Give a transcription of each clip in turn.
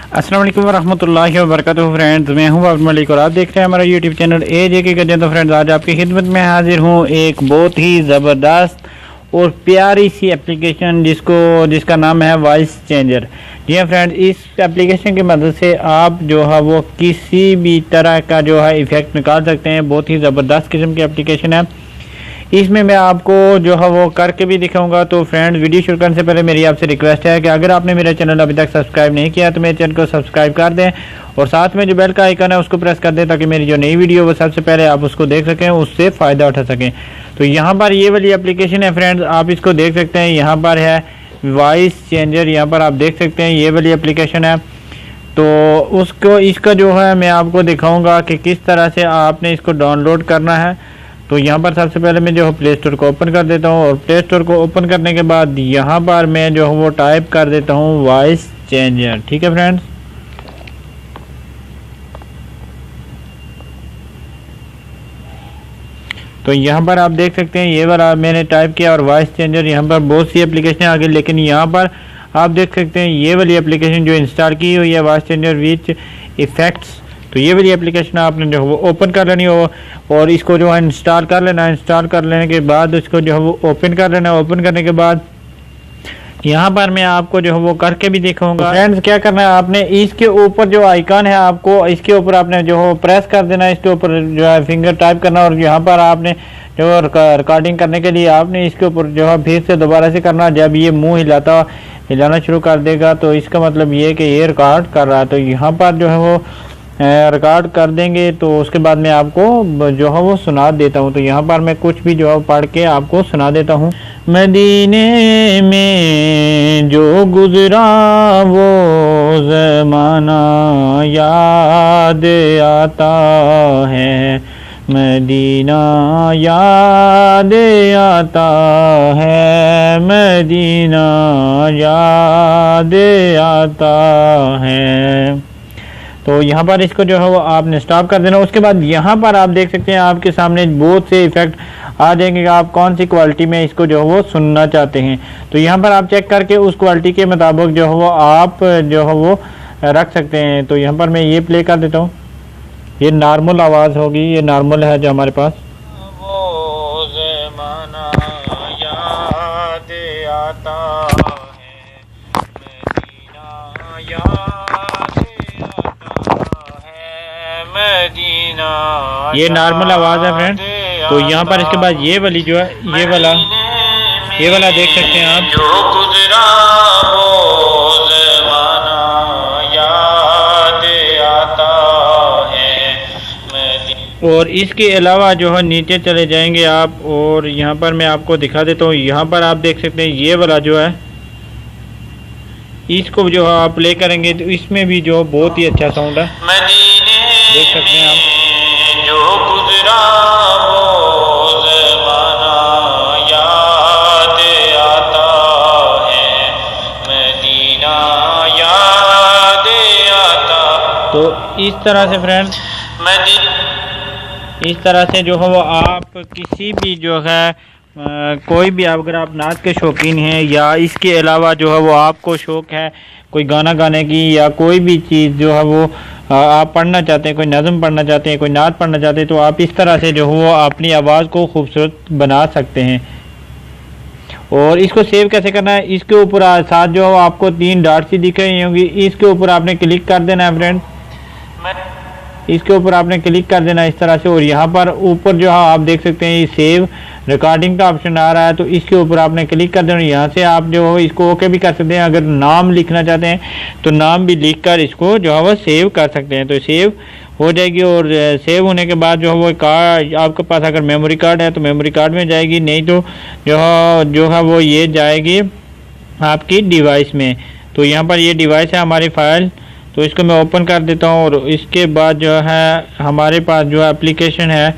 अस्सलाम वालेकुम वरहमतुल्लाहि वबरकातुहू। फ्रेंड्स, मैं हूं बाबर मलिक और आप देख रहे हैं हमारा यूट्यूब चैनल AJK गजन। तो फ्रेंड्स, आज आपकी खिदमत में हाजिर हूं एक बहुत ही ज़बरदस्त और प्यारी सी एप्लीकेशन जिसका नाम है वॉइस चेंजर। जी हाँ फ्रेंड्स, इस एप्लीकेशन की मदद से आप जो है वो किसी भी तरह का जो है इफ़ेक्ट निकाल सकते हैं। बहुत ही ज़बरदस्त किस्म की एप्लीकेशन है। इसमें मैं आपको जो है वो करके भी दिखाऊंगा। तो फ्रेंड्स, वीडियो शुरू करने से पहले मेरी आपसे रिक्वेस्ट है कि अगर आपने मेरा चैनल अभी तक सब्सक्राइब नहीं किया तो मेरे चैनल को सब्सक्राइब कर दें और साथ में जो बेल का आइकन है उसको प्रेस कर दें ताकि मेरी जो नई वीडियो वो सबसे पहले आप उसको देख सकें, उससे फ़ायदा उठा सकें। तो यहाँ पर ये वाली एप्लीकेशन है फ्रेंड्स, आप इसको देख सकते हैं। यहाँ पर है वॉइस चेंजर, यहाँ पर आप देख सकते हैं ये वाली एप्लीकेशन है। तो इसका जो है मैं आपको दिखाऊँगा कि किस तरह से आपने इसको डाउनलोड करना है। तो यहाँ पर सबसे पहले मैं जो है प्ले स्टोर को ओपन कर देता हूँ और प्ले स्टोर को ओपन करने के बाद यहाँ पर मैं जो है वो टाइप कर देता हूँ वॉइस चेंजर। ठीक है फ्रेंड्स, तो यहाँ पर आप देख सकते हैं ये वाला मैंने टाइप किया और वॉइस चेंजर। यहाँ पर बहुत सी एप्लीकेशन आ गई, लेकिन यहाँ पर आप देख सकते हैं ये वाली एप्लीकेशन जो इंस्टॉल की हुई है वॉइस चेंजर विच इफेक्ट्स। तो ये वाली एप्लीकेशन आपने जो है वो ओपन कर लेनी हो और इसको जो है इंस्टॉल कर लेना है। इंस्टॉल कर लेने के बाद इसको जो है वो ओपन कर लेना है। ओपन करने के बाद यहाँ पर मैं आपको जो है वो करके भी दिखाऊंगा। फ्रेंड्स, क्या करना है आपने इसके ऊपर जो आइकन है आपको इसके ऊपर आपने जो है प्रेस कर देना है। इसके ऊपर जो है फिंगर टाइप करना और यहाँ पर आपने जो रिकॉर्डिंग करने के लिए आपने इसके ऊपर जो है फिर से दोबारा से करना। जब ये मुँह हिलाना शुरू कर देगा तो इसका मतलब ये है कि ये रिकॉर्ड कर रहा है। तो यहाँ पर जो है वो रिकॉर्ड कर देंगे तो उसके बाद मैं आपको जो है वो सुना देता हूँ। तो यहाँ पर मैं कुछ भी जो है पढ़ के आपको सुना देता हूँ। मदीने में जो गुजरा वो ज़माना याद आता है, मदीना याद आता है, मदीना याद आता है। तो यहाँ पर इसको जो है वो आपने स्टॉप कर देना। उसके बाद यहाँ पर आप देख सकते हैं आपके सामने बहुत से इफेक्ट आ जाएंगे कि आप कौन सी क्वालिटी में इसको जो है वो सुनना चाहते हैं। तो यहाँ पर आप चेक करके उस क्वालिटी के मुताबिक जो है वो आप जो है वो रख सकते हैं। तो यहाँ पर मैं ये प्ले कर देता हूँ। ये नॉर्मल आवाज़ होगी, ये नॉर्मल है जो हमारे पास। वो ज़माना याद आता है, मदीना याद आता है, मदीना। ये नॉर्मल आवाज़ है फ्रेंड। तो यहाँ पर इसके बाद ये वाली जो है ये वाला देख सकते हैं आप। जो गुजरा वो ज़माना याद आता है, मदीना। और इसके अलावा जो है नीचे चले जाएंगे आप और यहाँ पर मैं आपको दिखा देता हूँ। यहाँ पर आप देख सकते हैं ये वाला जो है इसको जो है आप प्ले करेंगे तो इसमें भी जो बहुत ही अच्छा साउंड है, देख सकते हैं आप। जो गुजरा वो ज़माना याद आता है, मदीना याद आता। तो इस तरह से फ्रेंड, इस तरह से जो है वो आप किसी भी जो है कोई भी अगर आप नाच के शौकीन हैं या इसके अलावा जो है वो आपको शौक़ है कोई गाना गाने की या कोई भी चीज़ जो है वो आप पढ़ना चाहते हैं, कोई नज़म पढ़ना चाहते हैं, कोई नात पढ़ना चाहते हैं, तो आप इस तरह से जो है वो अपनी आवाज़ को खूबसूरत बना सकते हैं। और इसको सेव कैसे करना है, इसके ऊपर साथ जो है आपको 3 डॉट सी दिख रही होंगी, इसके ऊपर आपने क्लिक कर देना है फ्रेंड। इसके ऊपर आपने क्लिक कर देना इस तरह से और यहाँ पर ऊपर जो है आप देख सकते हैं ये सेव रिकॉर्डिंग का ऑप्शन आ रहा है। तो इसके ऊपर आपने क्लिक कर देना। यहाँ से आप जो है इसको ओके भी कर सकते हैं। अगर नाम लिखना चाहते हैं तो नाम भी लिख कर इसको जो है वो सेव कर सकते हैं। तो सेव हो जाएगी और सेव होने के बाद जो है वो कार्ड आपके पास अगर मेमोरी कार्ड है तो मेमोरी कार्ड में जाएगी, नहीं तो जो है वो ये जाएगी आपकी डिवाइस में। तो यहाँ पर ये डिवाइस है हमारी फाइल, तो इसको मैं ओपन कर देता हूँ और इसके बाद जो है हमारे पास जो एप्लीकेशन है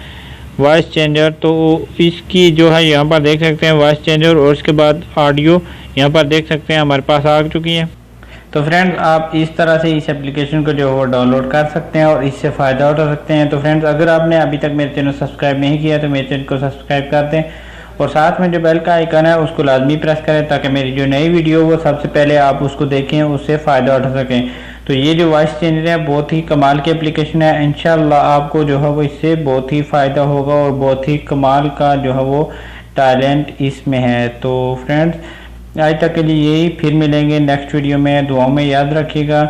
वॉइस चेंजर, तो इसकी जो है यहाँ पर देख सकते हैं वॉइस चेंजर और उसके बाद ऑडियो यहाँ पर देख सकते हैं हमारे पास आ चुकी है। तो फ्रेंड्स, आप इस तरह से इस एप्लीकेशन को जो है वो डाउनलोड कर सकते हैं और इससे फ़ायदा उठा सकते हैं। तो फ्रेंड्स, अगर आपने अभी तक मेरे चैनल सब्सक्राइब नहीं किया तो मेरे चैनल को सब्सक्राइब कर दें और साथ में जो बेल का आइकन है उसको लाजमी प्रेस करें ताकि मेरी जो नई वीडियो वो सबसे पहले आप उसको देखें, उससे फ़ायदा उठा सकें। तो ये जो वॉइस चेंजर है बहुत ही कमाल की एप्लीकेशन है। इंशाल्लाह आपको जो है वो इससे बहुत ही फ़ायदा होगा और बहुत ही कमाल का जो है वो टैलेंट इसमें है। तो फ्रेंड्स आज तक के लिए यही, फिर मिलेंगे नेक्स्ट वीडियो में। दुआओं में याद रखिएगा,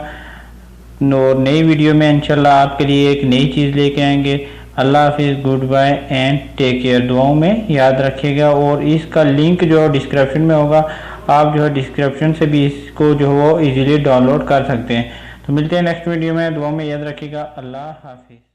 और नई वीडियो में इंशाल्लाह आपके लिए एक नई चीज़ लेके आएंगे। अल्लाह हाफिज़, good bye and take care. दुआओं में याद रखिएगा, और इसका लिंक जो डिस्क्रिप्शन में होगा, आप जो है डिस्क्रिप्शन से भी इसको जो है वो इजीली डाउनलोड कर सकते हैं। तो मिलते हैं नेक्स्ट वीडियो में। दुआओं में याद रखिएगा। अल्लाह हाफिज़।